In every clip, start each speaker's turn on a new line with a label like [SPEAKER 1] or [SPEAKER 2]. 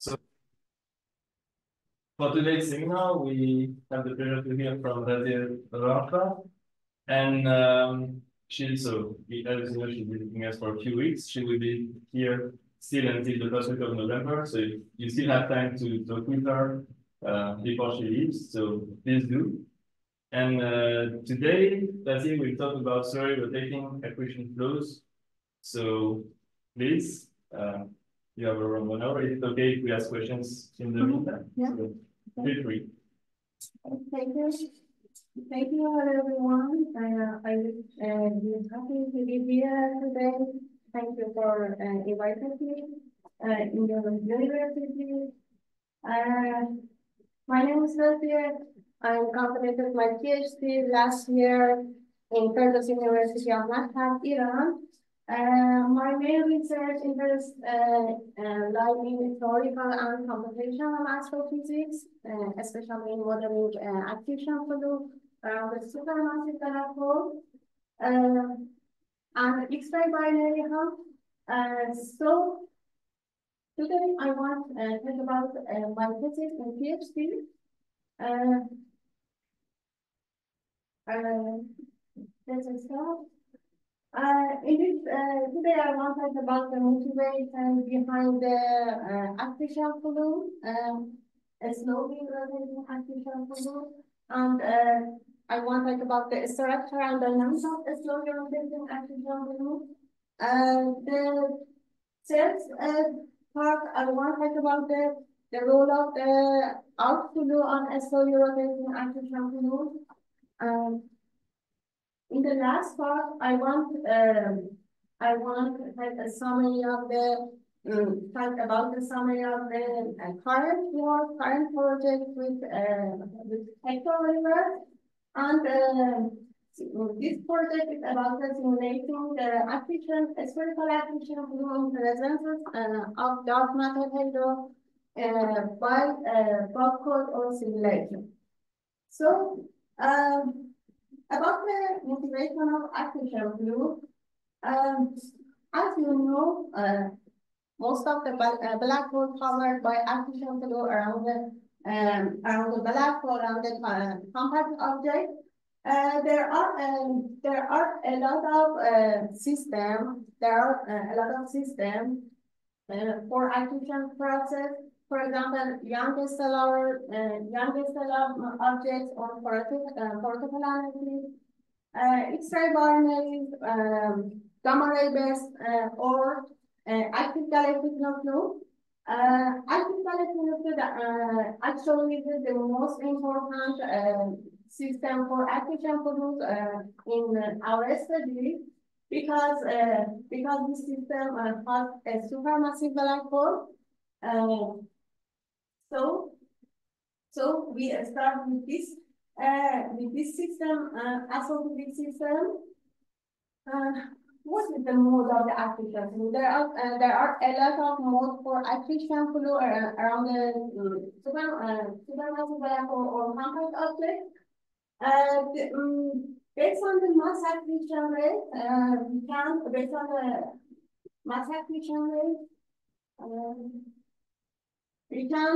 [SPEAKER 1] So for today's seminar, we have the pleasure to hear from Radia Rafa. And as you know, she's visiting us for a few weeks. She will be here still until the first week of November. So you still have time to talk with her before she leaves. So please do. And today, Radia will talk about story rotating accretion flows. So please, you have around 1 hour. Is it okay if we ask questions in the meantime?
[SPEAKER 2] Yeah.
[SPEAKER 1] So feel free.
[SPEAKER 2] Thank you. Thank you, everyone. I'm happy to be here today. Thank you for inviting me in your university. My name is Radia. I completed my PhD last year in Firdaus University of Mashhad, Iran. My main research interests lie in theoretical and computational astrophysics, especially in modeling accretion flow around the supermassive black hole and X-ray binary hull. So today I want to talk about my thesis and PhD. Let's start. Today I want to talk about the motivation behind the accretion flow, slowly rotating accretion flow, and I want to talk about the structure and dynamics of slowly rotating accretion flow. The third part I want to talk about the role of the outflow on slowly rotating accretion flow. In the last part, I want to have a summary of the talk about the summary of the current project with Hector River, and this project is about simulating the spherical accretion flow in presence of dark matter halo by bug code or simulation. So. About the motivation of accretion flow, as you know, most of the black hole covered by accretion flow around the black hole and the compact object. There are a lot of systems. There are a lot of systems for accretion process. For example, young stellar objects or protoplanets, X-ray binaries, gamma ray based or active galactic neutrino. Active galactic neutrino actually is the most important system for accretion flows in our study because this system has a supermassive black hole. So we start with this system, associated system. What is the mode of the accretion flow? There are a lot of modes for accretion flow around the supermassive black hole or compact object. Based on the mass accretion rate, based on the mass accretion rate, we can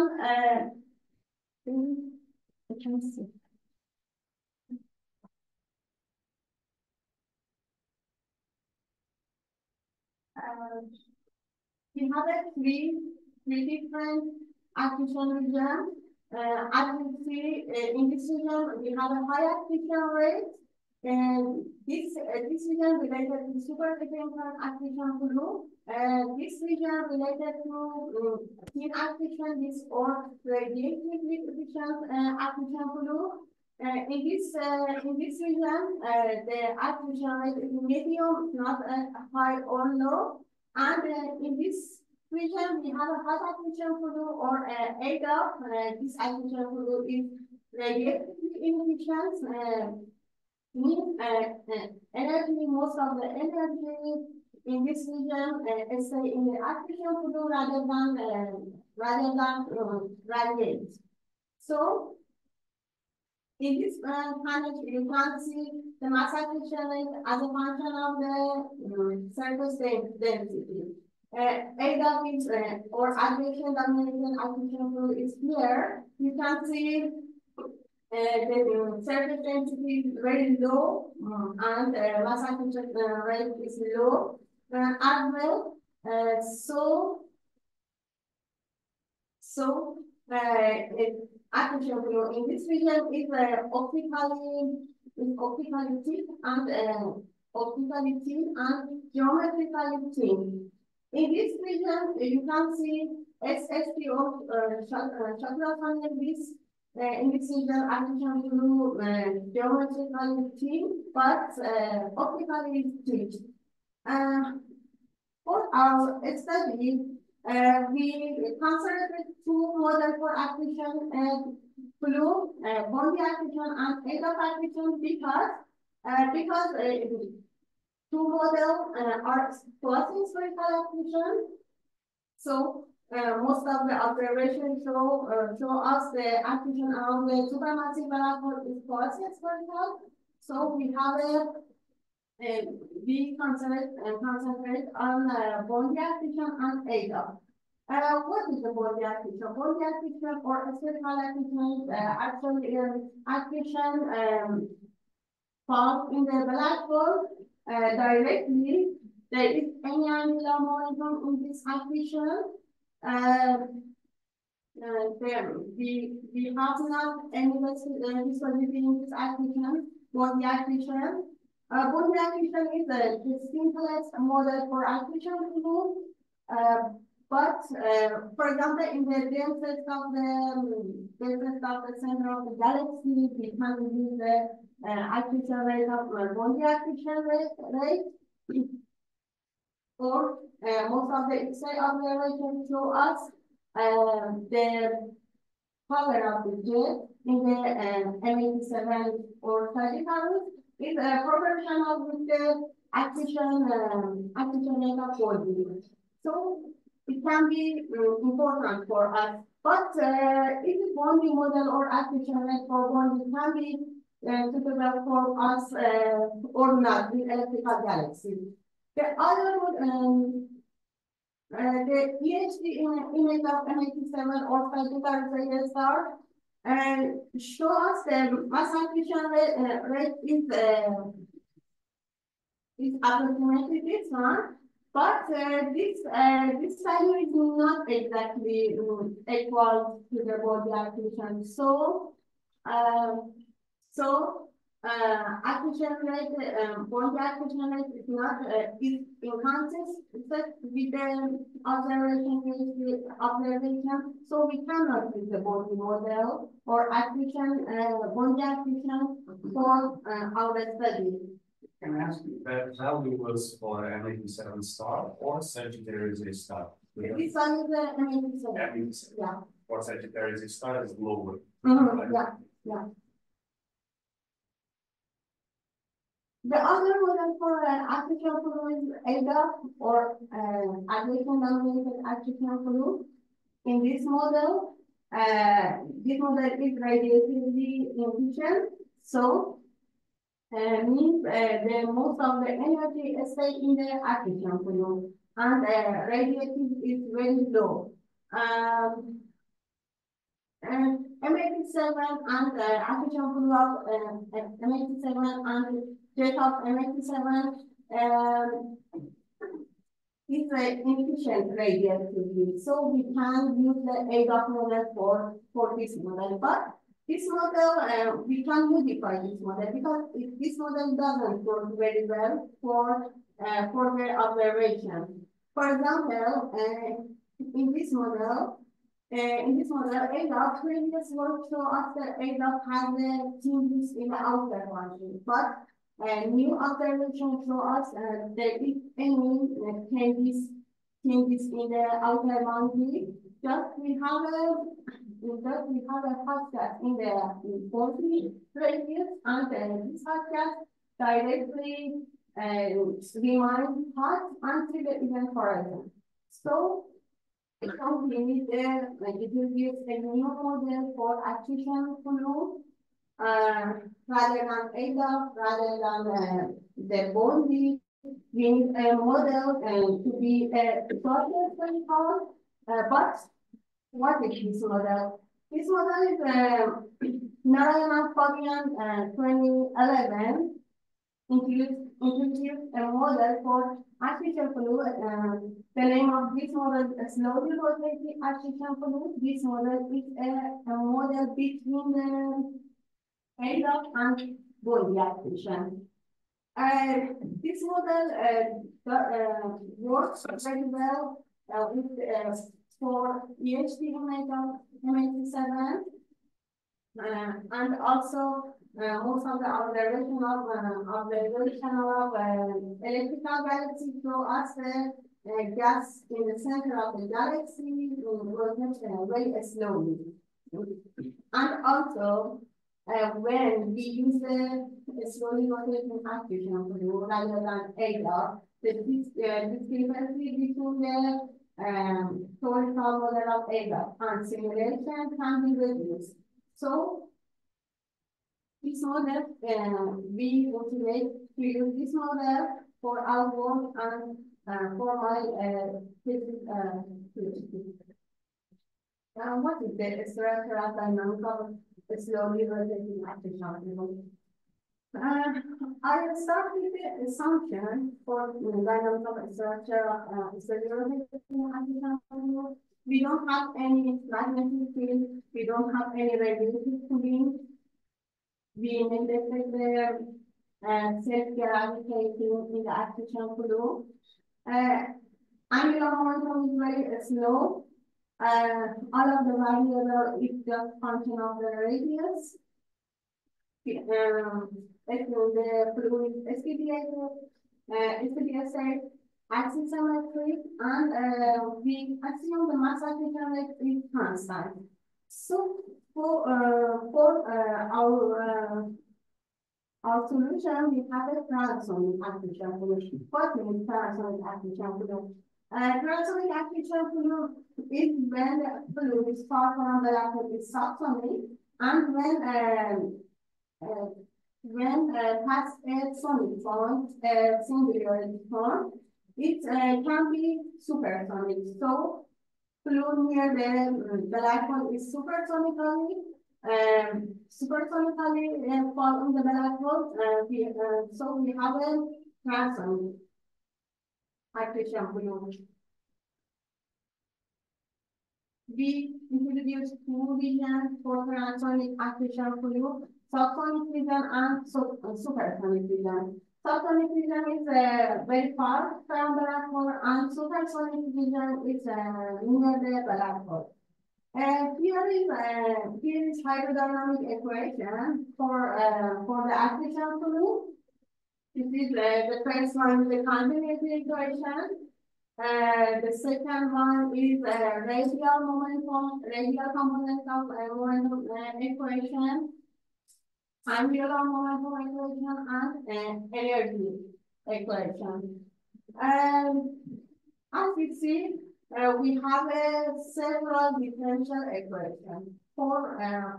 [SPEAKER 2] see. We have three different accretion regions. As you see, in this region, we have a high accretion rate. And this region related to super-frequency accretion flow. This region related to thin accretion, this or radiative accretion flow. In this region, the accretion rate is medium, not high or low. And in this region, we have a high accretion flow or ADOF. This accretion flow is radiative inefficient. Energy, most of the energy in this region is in the accretion flow rather than radiate. So in this panel, you can see the mass accretion rate as a function of the surface density. ADA is or aggregation domination acquisition fluid is here. You can see the surface density is very low and mass acquisition rate is low. As well, acquisition fluid in this region is optically thick and optically thin and geometrically thin. In this region, you can see SSP of chakra funnel. This in this region, acquisition fluid geometrically thin, but optically thick. For our study, we considered two models for acquisition fluid, Bondi acquisition and ADAP acquisition because two models are quasi-spherical acquisition. So most of the observations show us the acquisition around the supermassive black hole is quasi-spherical. So we have we concentrate on Bondi acquisition and ADAP. What is the Bondi acquisition? Bondi acquisition or spherical acquisition actually acquisition found in the black hole directly. There is any angular momentum in this acquisition. We have not any visibility in this acquisition, Bondi acquisition. Bondi acquisition is the simplest model for acquisition fluid. But for example, in the densest of the center of the galaxy, we can use the acquisition rate of Bondi acquisition rate. Or most of the X-ray observations show us the power of the jet in the M87 or Sagittarius is proportional with the acquisition rate of Bondi. So it can be important for us. But if the Bondi model or acquisition rate for Bondi can be suitable for us or not in electrical galaxy. The other one, the EHD image of M87 or Sagittarius star show us the mass acquisition rate is approximately this one. But this value is not exactly equal to the Bondi acquisition. So acquisition rate, Bondi acquisition rate is not is inconsistent with the observation. So we cannot use the Bondi model or acquisition Bondi acquisition for our study.
[SPEAKER 3] Can I ask you that value was for M87 star or Sagittarius star?
[SPEAKER 2] This one is the M87. Yeah.
[SPEAKER 3] Or Sagittarius star is lower.
[SPEAKER 2] Yeah. The other model for acquisition fluid is ADAP or aggregation dominated acquisition fluid. In this model is radiatively inefficient. So means the most of the energy stay in the acquisition fluid and radiative is very low. And M87 and acquisition fluid of M87 and jet of M87 is inefficient radiatively. So we can use the ADAP model for this model. But this model, we can modify this model because this model doesn't work very well for the observation. For example, in this model, ADAP previous work show us that ADAP has the changes in the outer boundary, but new observation show us there is any changes in the outer boundary. Just we have a podcast in the Bondi radius, and this podcast directly remains hot until the event horizon. So we need introduce a new model for acquisition fluid rather than ADAP, rather than the Bondi. we need a model to be shorter than called, but what is this model? This model is Narayan-Fabian 2011 introduced a model for artificial fluid. The name of this model is slowly rotating artificial fluid. This model is a model between the ADOC and body activation. This model works very well with for EHT MAT7 and also most of the observation of electrical galaxy show us the gas in the center of the galaxy rotates very slowly. And also, when we use the slowly rotating activation fluid rather than ADOC, the discrepancy between the theoretical model of ADOC and simulation can be reduced. So, this model, we motivate to use this model for our work and for my PhD. What is the structural dynamic of slowly rotating artificial fluid? I start with the assumption for dynamic of structure slowly rotating artificial fluid. We don't have any magnetic field. We don't have any radiative cooling. We neglected the self-gravitating in the artificial fluid. Angular momentum is very slow. All of the variable is just function of the radius. The fluid is SPDS axis symmetry, and we assume the mass activation is constant. So for our solution, we have a transonic artificial fluid. What means transonic artificial fluid? Transonic artificial fluid is when the fluid is far from the black hole is subsonic, and when past a sonic point, singularity point, it can be supersonic. So fluid near the black hole is supersonically fall in the black hole. So we have a transonic artificial fluid. We introduced two regions for transonic artificial fluid: subsonic region and supersonic region. Subsonic region is very far from the black hole, and supersonic region is near the black hole. Here is hydrodynamic equation for the artificial fluid. This is the first one, the continuity equation. The second one is radial component of momentum equation, angular momentum equation, and energy equation. As you see, we have several differential equations. For our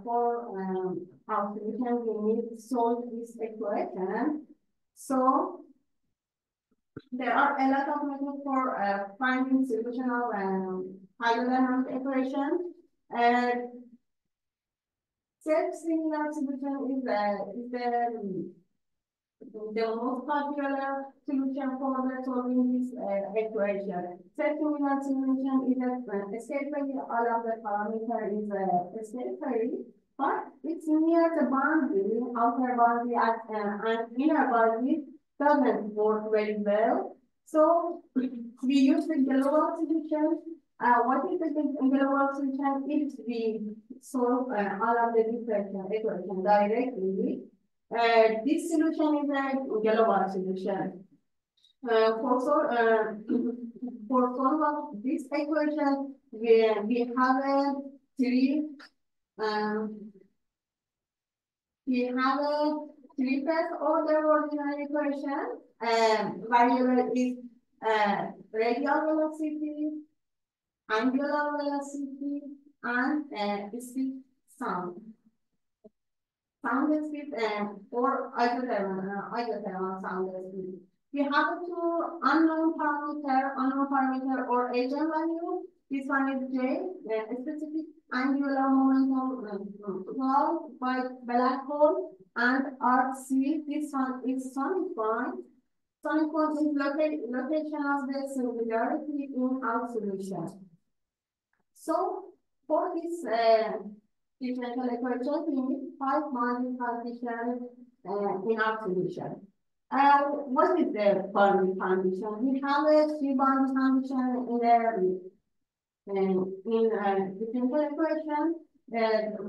[SPEAKER 2] solution, we need to solve this equation. So there are a lot of methods for finding solution of hydrodynamic equation. Self-similar solution is the most popular solution for solving this equation. Self-similar solution is a state value. All of the parameter is a state value, but it's near the boundary, outer boundary, and inner boundary doesn't work very well. So we use the global solution. What is the global solution? If we solve all of the differential equations directly, this solution is a global solution. For solve this equation, we have three first order ordinary equation. Variable is radial velocity, angular velocity, and speed sound. Sound speed or isothermal sound speed. We have two unknown parameter or agent value. This one is J, the specific angular momentum well by black hole, and RC. This one is sonic point. Sonic point is location of the singularity in our solution. So for this differential equation, we need 5 boundary conditions in our solution. What is the boundary condition? We have a 3 boundary condition in the differential equation.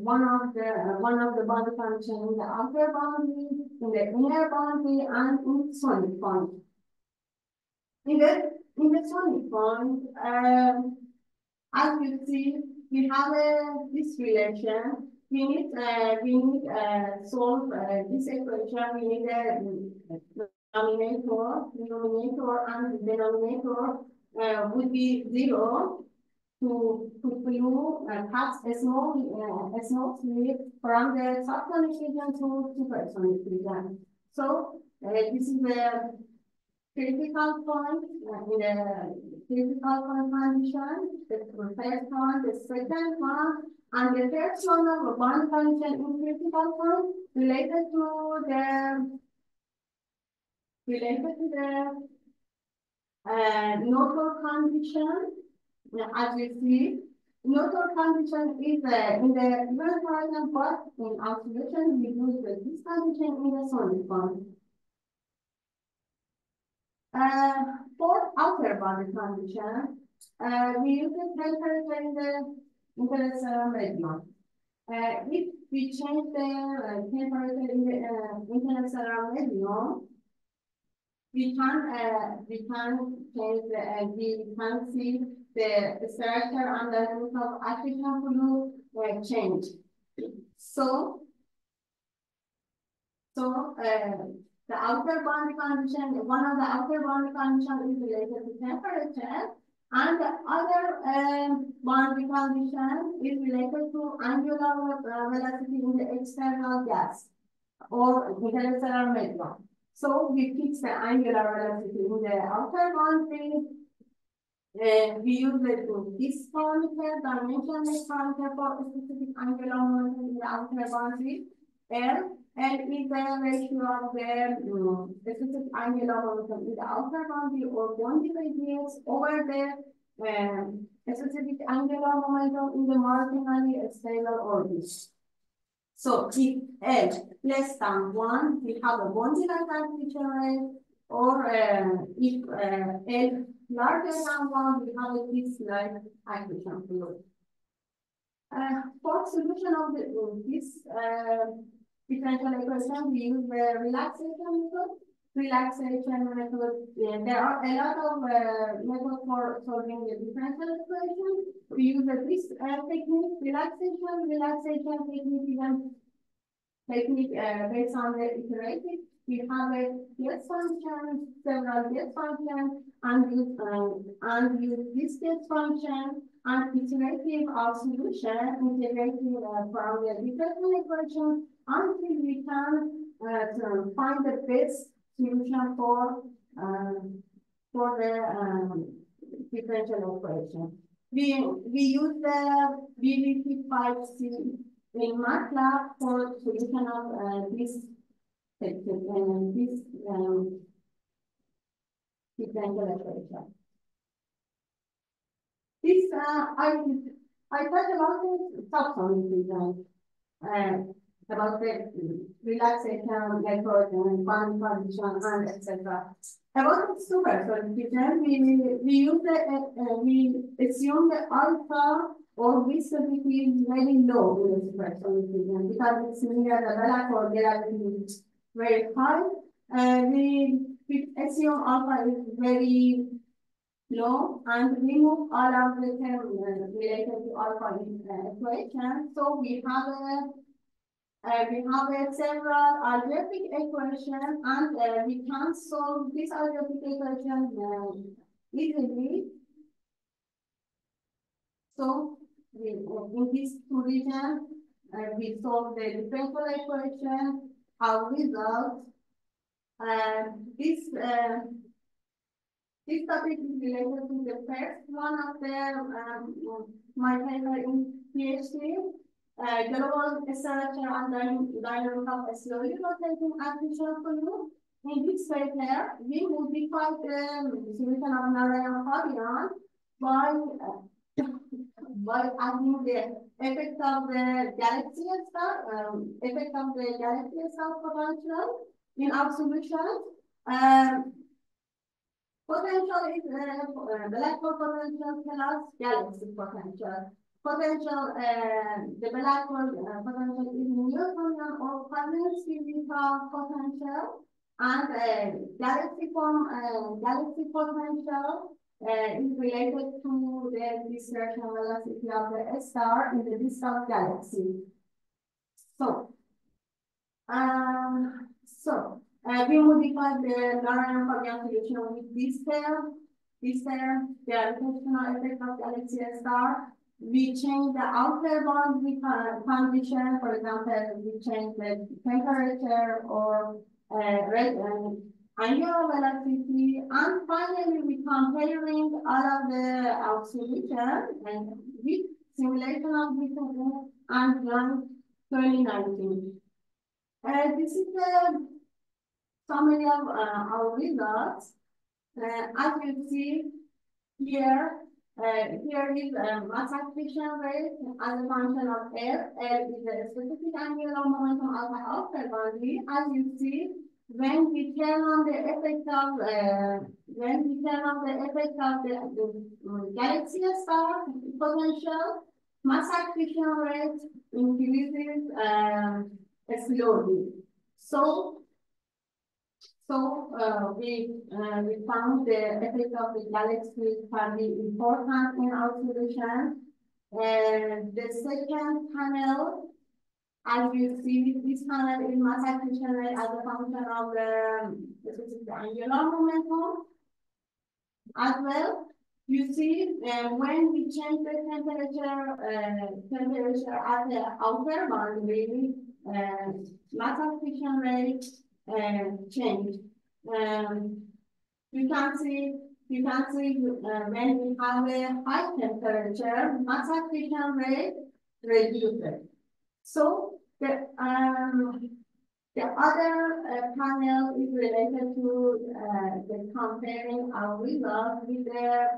[SPEAKER 2] One of the boundary condition in the outer boundary, in the inner boundary, and in sonic point. In the sonic point, as you see, we have this relation. We need solve this equation. We need a numerator and denominator would be 0 to pass a small slip from the subsonic region to supersonic region. So this is the critical point in the critical point condition, the first one, the second one, and the third one of one condition in critical point related to the neutral condition. As you see, neutral condition is in the event horizon, but in our solution we use this condition in the sonic point. For outer boundary condition, we use the temperature in the interstellar medium. If we change the temperature in the interstellar medium, we can see the structure and the root of artificial fluid change. So the outer boundary condition, one of the outer boundary conditions is related to temperature, and the other boundary condition is related to angular velocity in the external gas or interstellar medium. So we fix the angular velocity in the outer boundary. We use this parameter, dimensionless parameter for specific angular momentum in the outer boundary. L is the ratio of the specific angular momentum in the outer boundary or boundary radius over the specific angular momentum in the marginally stable orbit. So if L less than 1, we have a boundary-like temperature rate, or if L larger than 1, we have a disk-like accretion fluid. For solution of this differential equation, we use the relaxation method. There are a lot of methods for solving the differential equation. We use this technique, relaxation technique based on the iterative. We have a guess function, several guess functions, and use this guess function and iterative our solution, integrating from the differential equation until we can find the best solution for the differential equation. We use the BBP5C in MATLAB for solution of this differential equation. This I talked about the subsonic design, about the relaxation method and boundary condition and etc. About the supersonic design, we assume the alpha or viscosity is very low in the supersonic design because it's near the black hole gravity is very high. We assume alpha is very low and remove all of the terms related to alpha in equation. So we have several algebraic equations, and we can solve this algebraic equation easily. So in these two regions, we solve the differential equation. Our result This this topic is related to the first one of the my paper in PhD, global structure and dynamic of slowly rotating artificial fluid. In this paper, we modified the solution of Narayan-Fabian by adding the effect of the galaxy star, potential in our solution. Potential is black hole potential plus galaxy potential. Potential, the black hole potential is Newtonian or Coulomb physical potential, and galaxy potential is related to the dispersion velocity of the star in the distant galaxy. We modified the Narayan-Fabian solution with this term, the gravitational effect of galaxy star. We changed the outer boundary condition. For example, we changed the temperature or angular velocity, and finally we comparing all of our solution and with simulation of this and July 2019. This is the summary of our results. As you see here, here is mass accretion rate as a function of L. L is the specific angular momentum of the outer boundary. As you see, when we turn on the effect of the galaxy star potential, mass accretion rate increases slowly. We found the effect of the galaxy can be important in our solution. The second panel, as you see, this panel is mass accretion rate as a function of the angular momentum. As well, you see when we change the temperature at the outer boundary, mass accretion rate change. You can see when we have a high temperature, mass accretion rate reduces. So the other panel is related to the comparing our results with the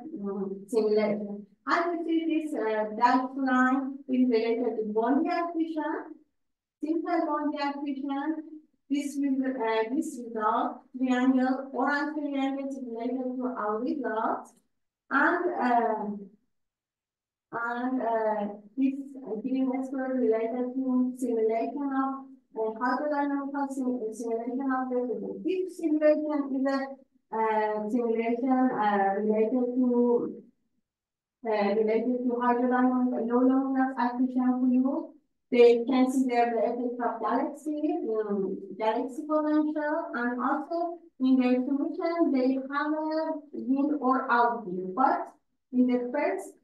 [SPEAKER 2] simulation. As you see, this dashed line is related to Bondi accretion, simple Bondi accretion. This result, triangle, orange triangle is related to our results, and this green square related to simulation of hydrodynamical simulation of the deep simulation is a simulation related to hydrodynamic low luminous accretion fluid. They consider the effect of galaxy potential, and also in their solution they have a wind or outwind. But in the first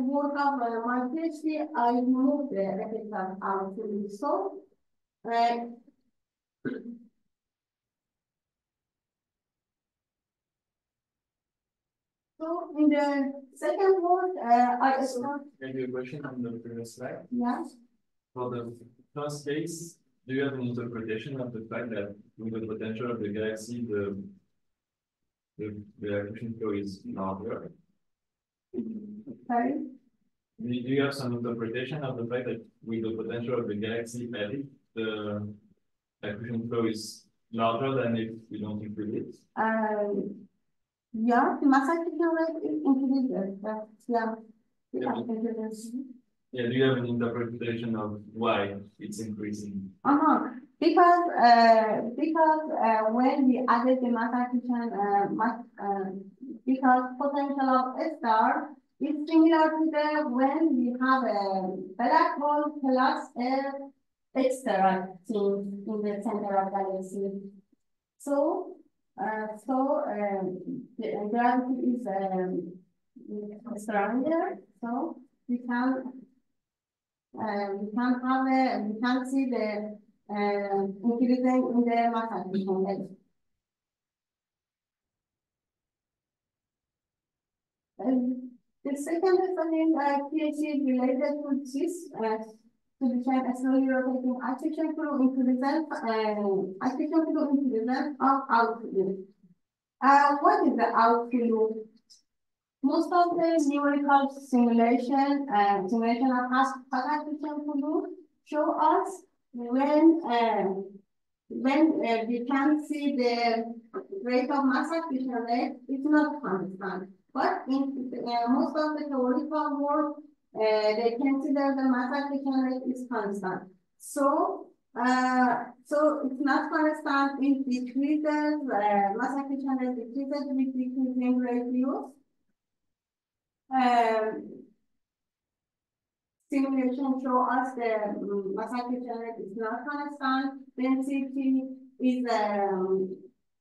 [SPEAKER 2] work of my PhD, I removed the effect of outwind. So in the second work, I start.
[SPEAKER 1] Maybe a question on the previous slide.
[SPEAKER 2] Yes.
[SPEAKER 1] For the first case, do you have an interpretation of the fact that with the potential of the galaxy, the accretion flow is larger?
[SPEAKER 2] Sorry?
[SPEAKER 1] Do you have some interpretation of the fact that with the potential of the galaxy, the accretion flow is larger than if we don't include it?
[SPEAKER 2] Yeah, the mass accretion rate is increases. Yeah.
[SPEAKER 1] Yeah, do you have an interpretation of why it's increasing?
[SPEAKER 2] Because when we added the mass accretion, because potential of a star is similar to the when we have a black hole plus a extra thing in the center of galaxy. So the gravity is stronger. So we can see the increasing in the mass accretion rate. The second is again PhD related to this, to define a slowly rotating artificial fluid into the self, artificial fluid into the self of outflow. What is the outflow? Most of the numerical simulation of artificial fluid show us when we can see the rate of mass acquisition rate is not constant. But in most of the theoretical work, they consider the mass acquisition rate is constant. So it's not constant. It decreases, mass acquisition rate decreases with decreasing ratios. Simulation show us the mass acquisition rate is not constant. Density is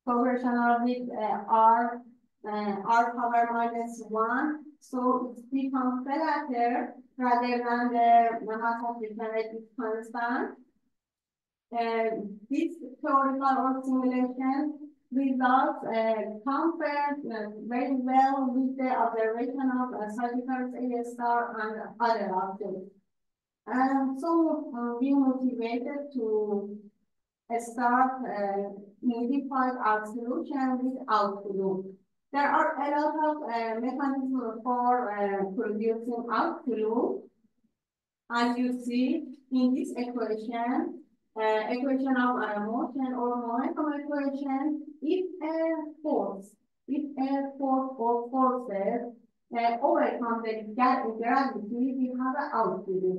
[SPEAKER 2] proportional with R power -1. So it becomes flatter rather than the mass acquisition rate is constant. This theoretical or simulation results compare very well with the observation of Sagittarius A star and other objects. So we motivated to start modified our solution with outflow. There are a lot of mechanisms for producing outflow. As you see in this equation, equation of motion or momentum equation, if a force or forces overcome the gravity, we have an outflow.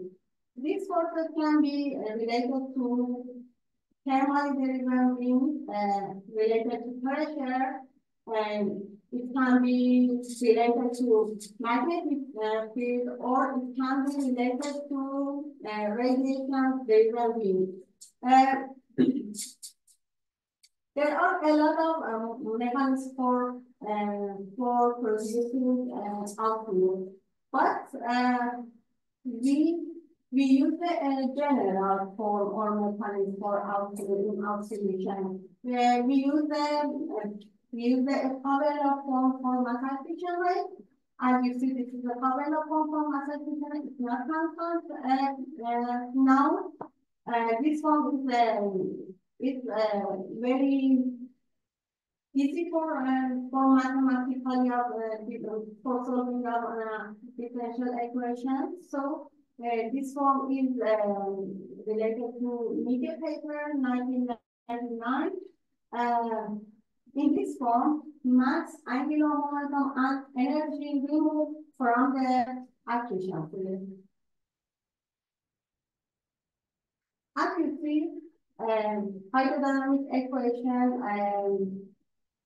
[SPEAKER 2] These forces can be related to thermal derivation, related to pressure, and it can be related to magnetic field, or it can be related to radiation derivation. There are a lot of mechanisms for producing outflow, but we use the general form or mechanism for outflow in our solution. We use the Pavlov form for mass acquisition rate. As you see, this is the Pavlov form for mass acquisition rate. It's not constant now. This form is very easy for mathematically for solving of differential equations. So this form is related to media paper 1999. In this form, mass, angular momentum, and energy removed from the accretion fluid. As you see, hydrodynamic equation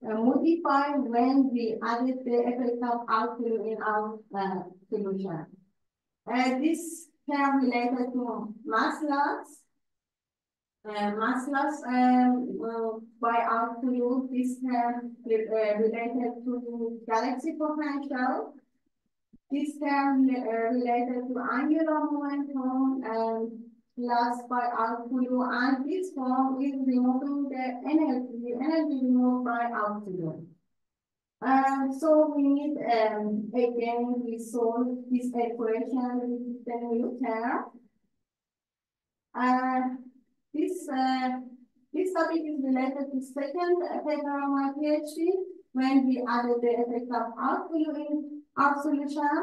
[SPEAKER 2] modified when we added the effect of outflow in our solution. This term related to mass loss. Mass loss by outflow, this term related to galaxy potential. This term related to angular momentum loss by outflow, and this form is removing the energy removed by outflow. So we need again we solve this equation with the new term. This topic is related to second paper of my PhD when we added the effect of outflow in our solution.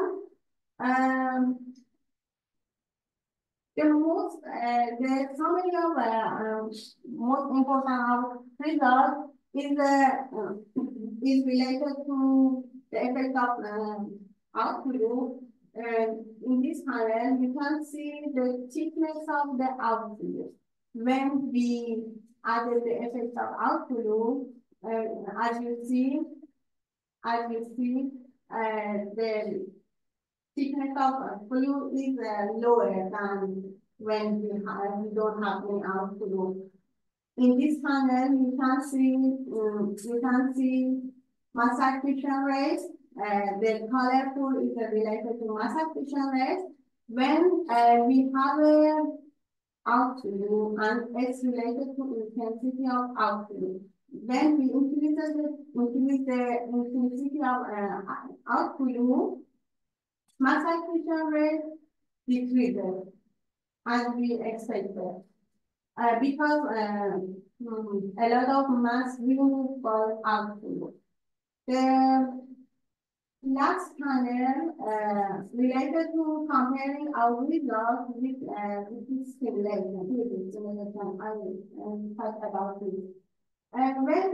[SPEAKER 2] The summary of most important result is related to the effect of outflow. In this panel, you can see the thickness of the outflow. When we added the effect of outflow, as you see, the thickness of fluid is lower than when we don't have any outflow. In this panel, you can see mass acquisition rate. The colorful is related to mass acquisition rate. When we have a outflow, and it's related to intensity of outflow. when we increase the intensity of outflow, mass accretion rate decreases, and we expect that. Because a lot of mass removed by outflow. The last panel related to comparing our results with this simulation. I will talk about this. And when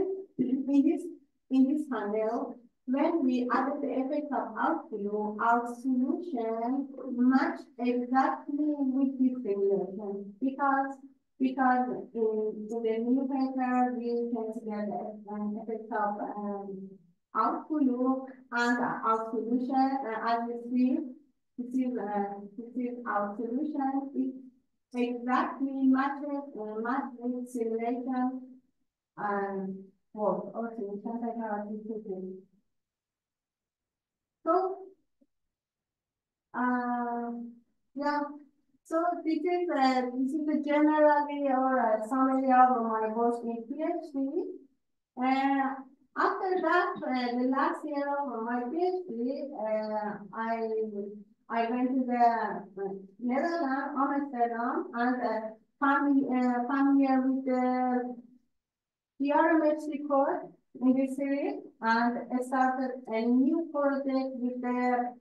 [SPEAKER 2] in this panel, when we added the effect of outflow, our solution matched exactly with this simulation because in the new paper we consider the effect of outflow and our solution, as you see, this is our solution. It exactly matches with simulation work or solution technology. So, yeah. So this is a generally or a summary of my work in PhD. After that, the last year of my PhD, I went to the Netherlands, Amsterdam, and familiar with the PRMHC code in this series, and started a new project with the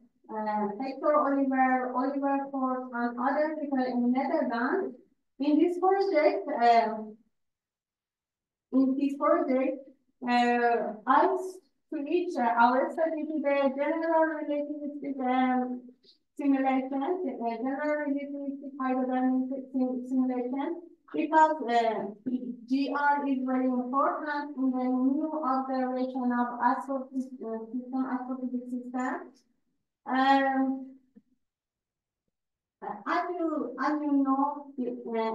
[SPEAKER 2] Hector Oliver Ford, and other people in Netherlands. In this project, I switched our study to the general relativistic simulation, general relativistic hydrodynamic simulation, because GR is very important in the new observation of astrophysics system. As you know, the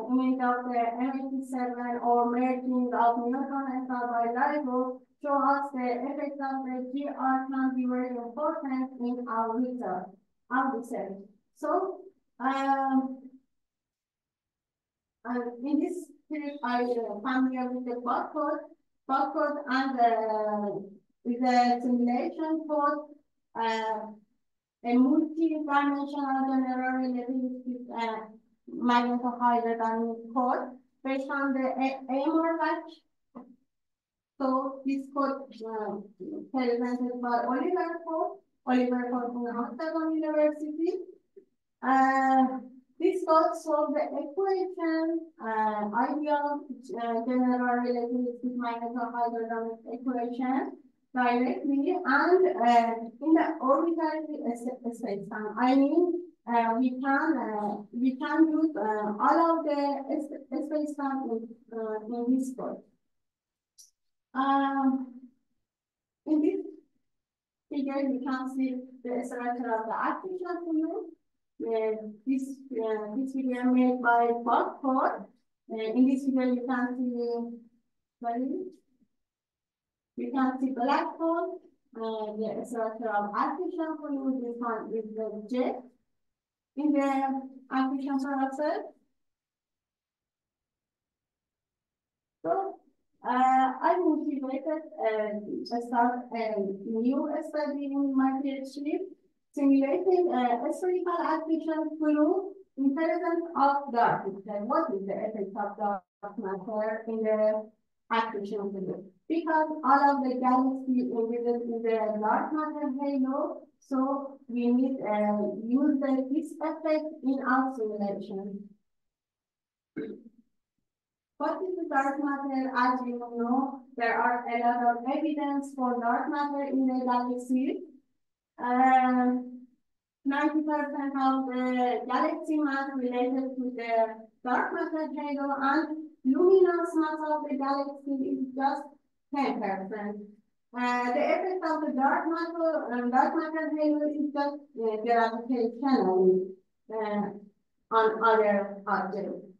[SPEAKER 2] image of the MHP7 or merging of neutron and star by LIGO show us the effect of the GR can be very important in our research. So, in this series, I am familiar with the barcode and with the simulation code. A multi-dimensional general relativistic magnetohydrodynamic code based on the AMOR latch. So this code presented by Oliver Ford from Amsterdam University. This code solves the equation, ideal general relativistic magnetohydrodynamic equation directly and in the orbital space-time. I mean, we can use all of the space-time in this code. In this figure, you can see the structure of the artificial fluid. This figure made by Bob Ford. In this figure, you can see you can see black hole, the structure of artificial fluid with the jet in the artificial process. So, I motivated to start a new study in my PhD, simulating a spherical artificial fluid in presence of dark matter. What is the effect of dark matter in the artificial fluid? Because all of the galaxies embedded in the dark matter halo, so we need use this effect in our simulation. What is the dark matter? As you know, there are a lot of evidence for dark matter in the galaxy. 90% of the galaxy mass related to the dark matter halo, and luminous mass of the galaxy is just 10%. The effect of the dark matter halo is just gravitational on other objects.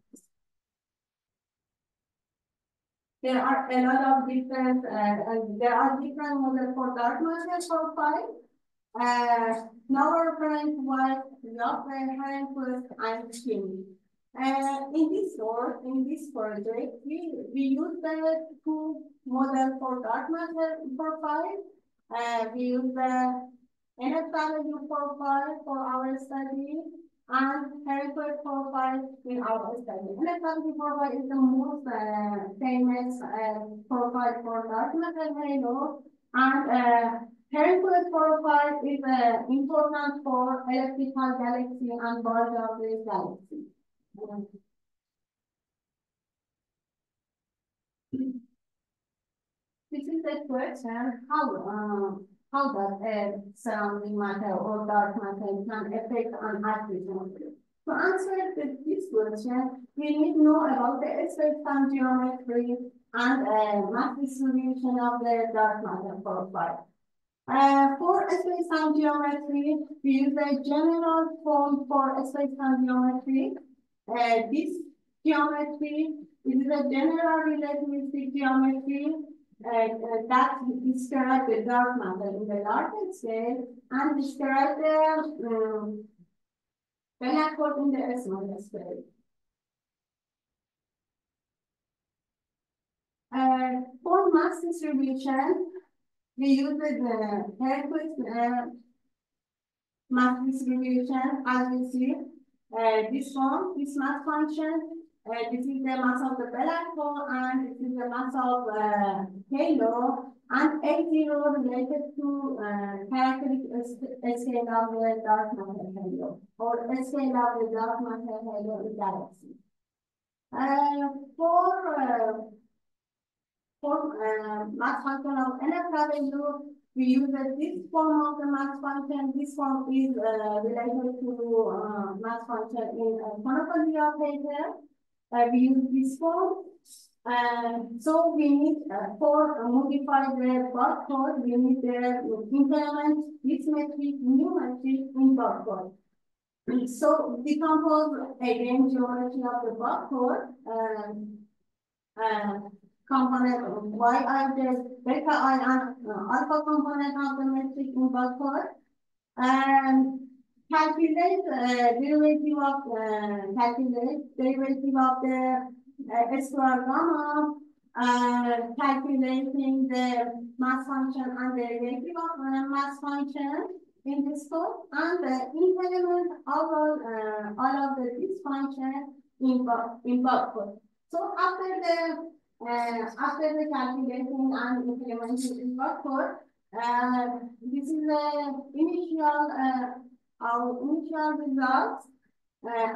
[SPEAKER 2] There are a lot of different models for dark matter profile. Now our friend was Joffrey, Heinquist, and Kim. In this project, we use the two models for dark matter profile. We use the NFW profile for our study and Hereford profile in our study. NFW profile is the most famous profile for dark matter halo, and Hereford profile is important for elliptical galaxy and bulge-shaped galaxy. This is the question, how does surrounding matter or dark matter can affect on activity? To answer this question, we need to know about the space-time geometry and mass distribution of the dark matter profile. For space-time geometry, we use a general form for space-time geometry. This geometry is a general relativistic geometry that describes the dark matter in the larger scale and describes the black hole in the smaller scale. For mass distribution, we use the Hercules mass distribution as you see. This mass function, this is the mass of the black hole and this is the mass of halo, and A0 related to characteristic scale of the dark matter halo or scale of the dark matter halo in galaxy. For mass function of NFW, we use this form of the mass function. This form is related to mass function in Monopoly operator. We use this form. So we need for modify the bulk code, we need the implement this metric, new metric in bulk code. So decompose again geometry of the bulk code. Component yi the beta I and alpha component of the metric in bulk code, and calculate derivative of the square gamma, calculating the mass function and derivative of mass function in this code, and implement all of this function in bulk code. So after the calculating and implementing in bulk code, this is the initial our initial results.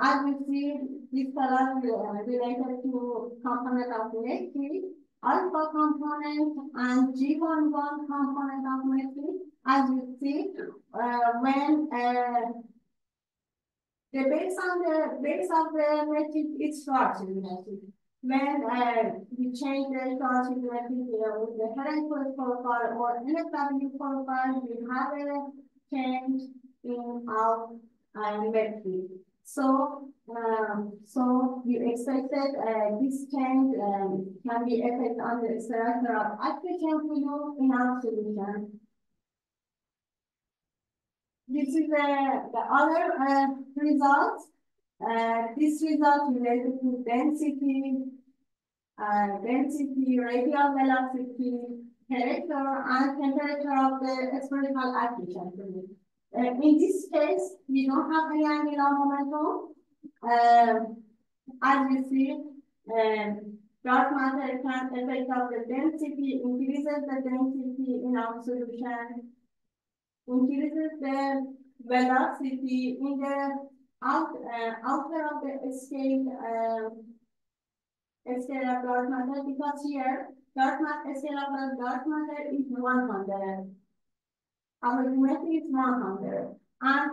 [SPEAKER 2] As you see, this color related to component of metric, alpha component and G11 component of metric. As you see, when the base of the metric is Schwarzschild metric. When we change the Schwarzschild metric with the Hereford profile or NFW profile, we have a change in our metric. So you expected this change can be affected on the structure of accretion fluid in our solution. This is the other results. This result related to density, radial velocity, character, and temperature of the spherical accretion fluid. In this case, we don't have any angular momentum. As you see, dark matter can affect of the density, increases the density in our solution, increases the velocity in the outer of the scale of dark matter, because here scale of dark matter is 100. Our geometry is 100, and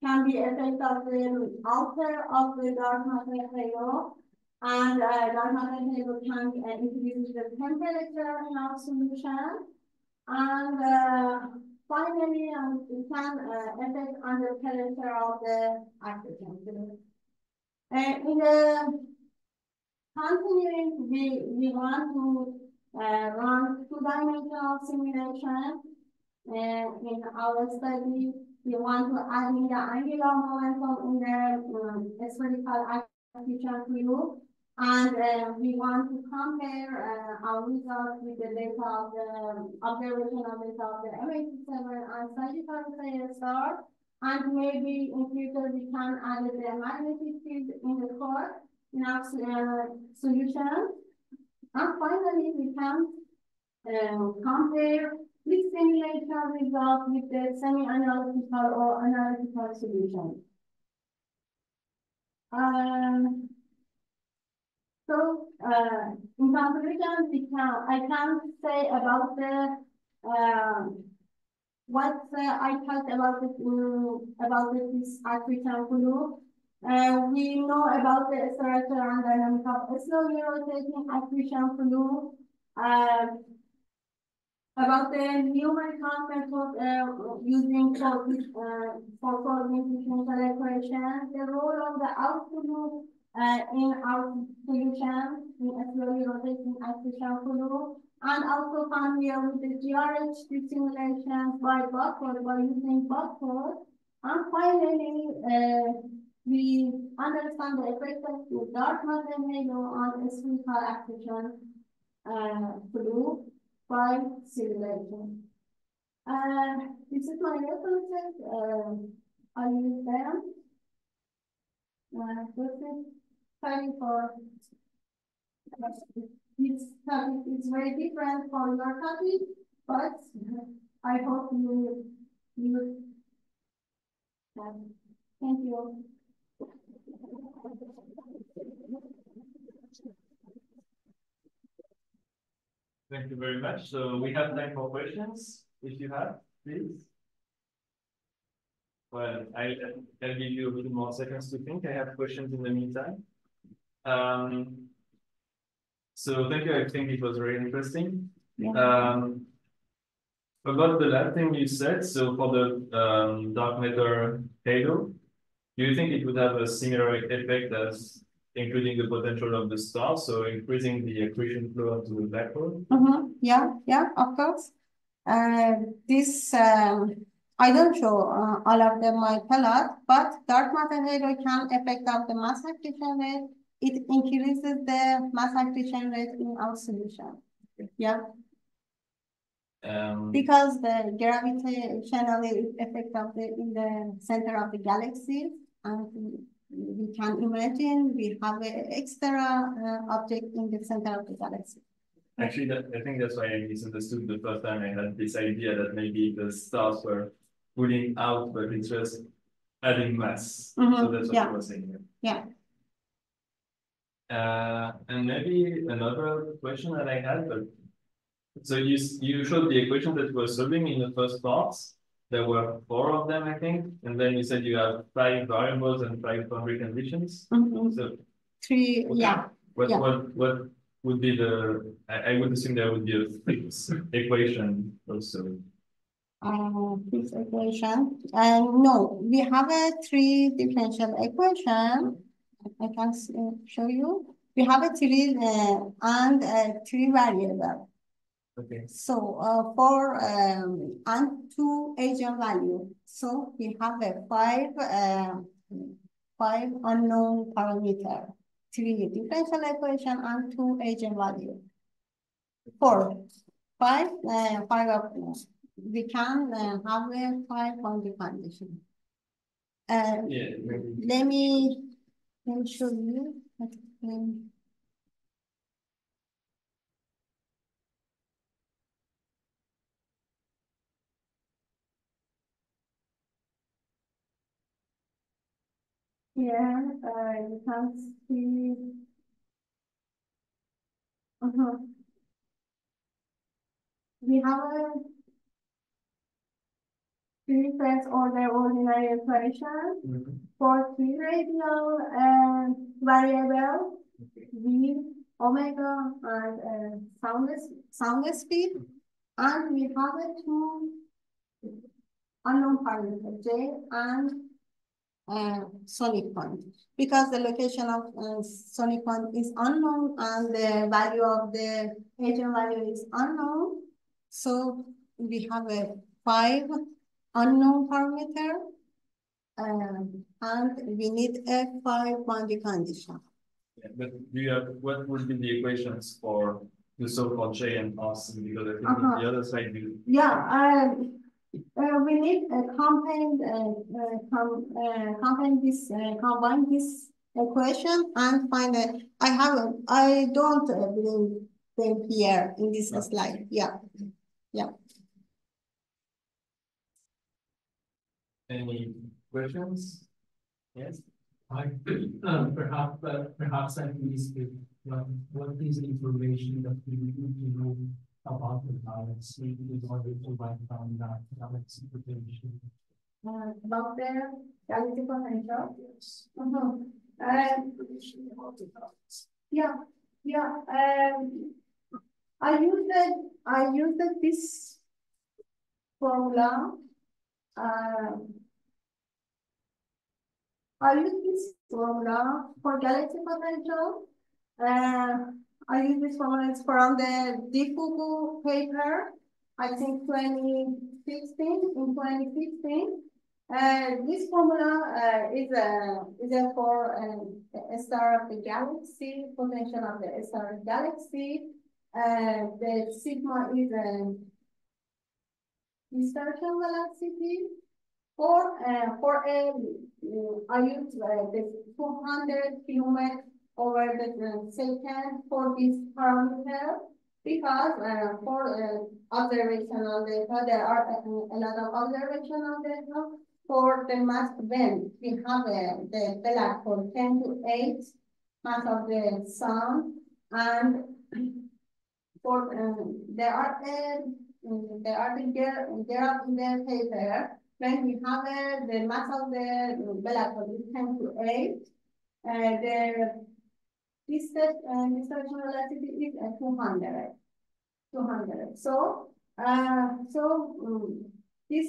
[SPEAKER 2] can be effect of the outer of the dark matter halo, and dark matter halo can increase the temperature in our solution, and finally, it can affect on the temperature of the accretion. In the continuing, we want to run two-dimensional simulation in our study We want to add in the angular momentum in the spherical acquisition fluid. And we want to compare our results with the data of the observational data of the M87 and Sagittarius star. And maybe in future we can add the magnetic field in the core in our solution. And finally, we can compare this simulation result with the semi-analytical or analytical solution. So, in conclusion, I can say about the what I talked about this acquisition fluid. We know about the structure and dynamic of slowly rotating acquisition fluid. About the numerical method using for solving differential equations, the role of the output loop in our solution in a slowly rotating acquisition fluid, and also familiar with the GRH simulations by using Buckford. And finally, we understand the effect of the dark matter halo on spherical acquisition fluid by simulation. This is my references. I use them. This is study for this topic is very different from your topic, but I hope you thank you.
[SPEAKER 1] Thank you very much. So we have time for questions, if you have, please. Well, I'll give you a few more seconds to think. I have questions in the meantime. So thank you. I think it was very interesting. Yeah. About the last thing you said, so for the dark matter halo, do you think it would have a similar effect as including the potential of the star, so increasing the accretion flow into the black hole?
[SPEAKER 2] Yeah, of course. This I don't show all of them my plot, but dark matter halo can affect of the mass accretion rate. It increases the mass accretion rate in our solution. Yeah. Because the gravitational effect of in the center of the galaxy, and we can imagine we have an extra object in the center of the galaxy.
[SPEAKER 1] Actually, I think that's why I misunderstood the first time. I had this idea that maybe the stars were pulling out, but it's just adding mass. So that's what I was saying.
[SPEAKER 2] Yeah.
[SPEAKER 1] And maybe another question that I had, but so you showed the equation that you were solving in the first parts. There were 4 of them, I think, and then you said you have 5 variables and 5 boundary conditions. So
[SPEAKER 2] 3, yeah.
[SPEAKER 1] What would be the? I would assume there would be a fixed equation also.
[SPEAKER 2] Fixed equation. No, we have a 3 differential equation. I can show you. We have a 3 and 3 variable.
[SPEAKER 1] Okay.
[SPEAKER 2] So for and 2 eigenvalue. So we have a 5 unknown parameter, 3 differential equation and 2 eigenvalue. 5 of we can have a 5 boundary condition. Let me show you. Yeah, you can see. We have a 3 first order ordinary equation for 3 radial variable v, omega, and sound speed, and we have a 2 unknown parameters, J and sonic point, because the location of sonic point is unknown and the value of the eigenvalue is unknown. So we have a 5 unknown parameter, and we need a 5 boundary condition.
[SPEAKER 1] Yeah, but do you have, what would be the equations for the so-called J and Austin? Because I think on the other side you.
[SPEAKER 2] Yeah, we need a combine this equation and find a. I don't believe them here in this slide. Yeah, yeah.
[SPEAKER 1] Any questions? Yes.
[SPEAKER 4] Perhaps I can ask you, what is the information that you need to know about the galaxy in order to write down that galaxy potential?
[SPEAKER 2] About the galaxy potential?
[SPEAKER 4] Yes.
[SPEAKER 2] Yeah, yeah. I used this formula. I use this formula for galaxy potential. I use this formula, it's from the Difugu paper, I think 2016, in 2016. This formula is for a star of the galaxy, potential of the star of the galaxy. The sigma is dispersion velocity. I use the 200 kilometers over the second for this parameter because for observational data, there are a lot of observational data. For the mass event, we have the black hole 10 to 8 mass of the sun, and for there are in the paper. When we have the mass of the black hole is 10 to 8, the dispersion velocity is 200. So, this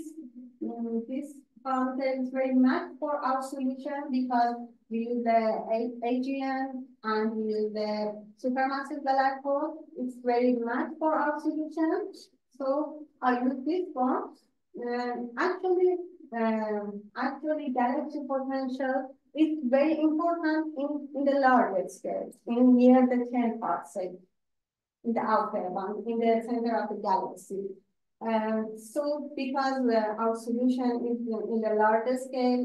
[SPEAKER 2] parameter is very much for our solution because we use the AGN and we use the supermassive black hole. It's very much for our solution. So I use this one. Actually, galaxy potential is very important in the larger scale, in near the 10 parsecs, in the outer one, in the center of the galaxy. So because our solution is in the larger scale,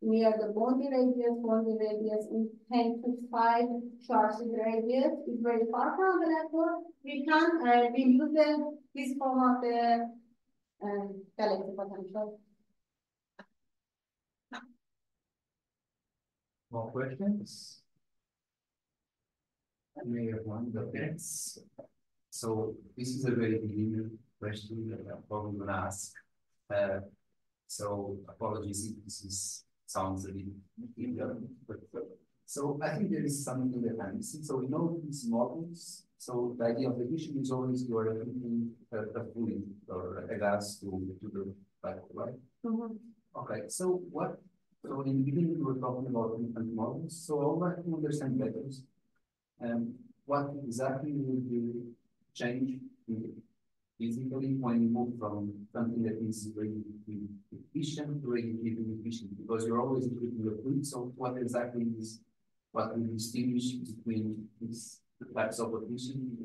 [SPEAKER 2] near the boundary radius in 10 to 5 Schwarzschild radius is very far from the black hole. We use this form of the galaxy potential.
[SPEAKER 1] More questions?
[SPEAKER 3] I may have one, but yes. So this is a very beginner question that I'm probably going to ask. So apologies if this sounds a bit ignorant, but so I think there is something that I'm missing. So we know these models. So the idea of the vision is always you are thinking a fluid or a gas to the black hole, right?
[SPEAKER 2] Mm-hmm.
[SPEAKER 3] Okay. So what? So in the beginning we were talking about different models. So I would like to understand better. What exactly will be changed physically when you move from something that is very efficient to relatively efficient? Because you're always looking at the fluid. So what exactly is what will distinguish between these types of efficiency?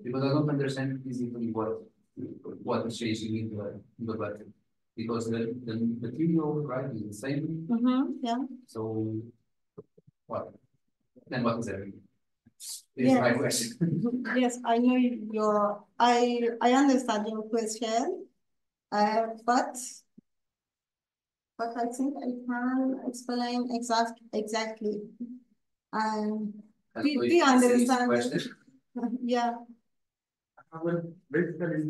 [SPEAKER 3] Because I don't understand physically what is changing in the battery. Because the material, right, is the same.
[SPEAKER 2] Mm-hmm, yeah.
[SPEAKER 3] So what? Then what is everything?
[SPEAKER 2] Yes.
[SPEAKER 3] My question.
[SPEAKER 2] Yes, I know I understand your question, but I think I can explain exactly. Do you understand? Yeah.
[SPEAKER 5] Well, basically,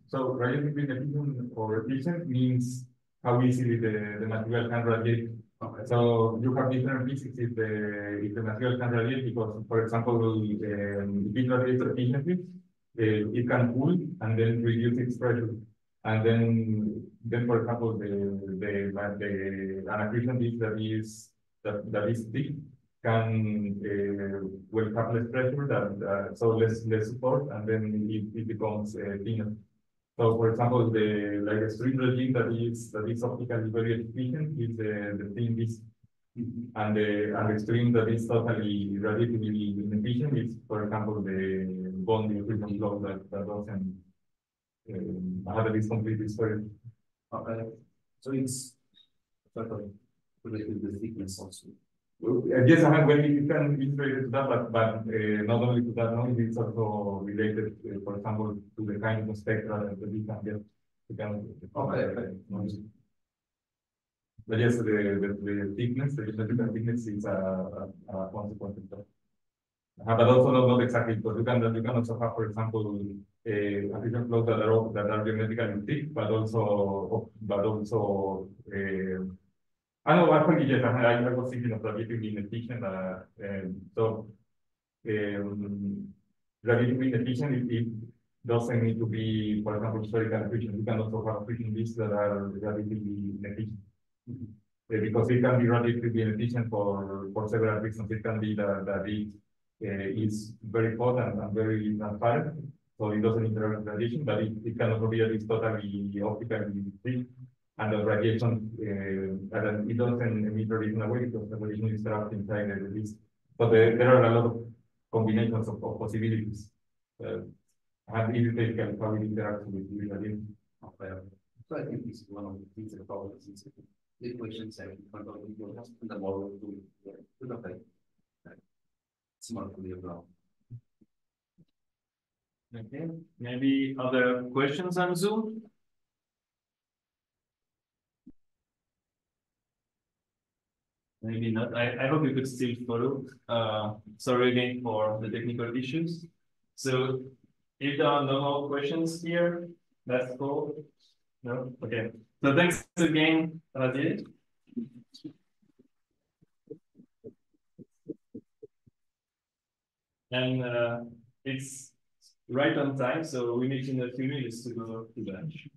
[SPEAKER 5] so relatively efficient or efficient means how easily the material can radiate.
[SPEAKER 3] Okay.
[SPEAKER 5] So you have different physics if the material can radiate because, for example, if it radiates efficiently, it can cool and then reduce its pressure. And then for example, an accretion disk that is thick can will have less pressure so less support, and then it becomes thinner. So for example, the stream regime that is optically very efficient is the thin disk. And the stream that is totally relatively inefficient is, for example, the bond diffusion flow that doesn't have this complete history.
[SPEAKER 3] Okay, so it's sort of related to the thickness also.
[SPEAKER 5] Yes, I mean, when you can integrate to that, but not only to that, no, it's also related, for example, to the kind of spectra that we can get.
[SPEAKER 3] Okay.
[SPEAKER 5] But yes, the thickness, the electrical thickness is a consequence of that. But also not exactly, because you can also have, for example, different flows that are geometrically thick, but also I know actually yes, I was thinking of relatively inefficient. So relatively inefficient it doesn't need to be, for example, spherical friction. You can also have friction disks that are relatively inefficient. Because it can be relatively inefficient for several reasons. It can be that it is very hot and very transparent, so it doesn't interact with radiation, but it can also be that it's totally optically thick, and the radiation it doesn't emit radiation away because the radiation is trapped inside the disk. So there are a lot of combinations of possibilities. And it is basically how it interacts with radiation.
[SPEAKER 3] So I think this is one of the things that probably is the equations and the model to okay. Smart to the problem.
[SPEAKER 1] Okay, maybe other questions on Zoom? Maybe not. I hope you could still follow. Sorry again for the technical issues. So if there are no more questions here, that's cool. No? Okay. So thanks again, Radir. And it's right on time, so we need in a few minutes to go to lunch.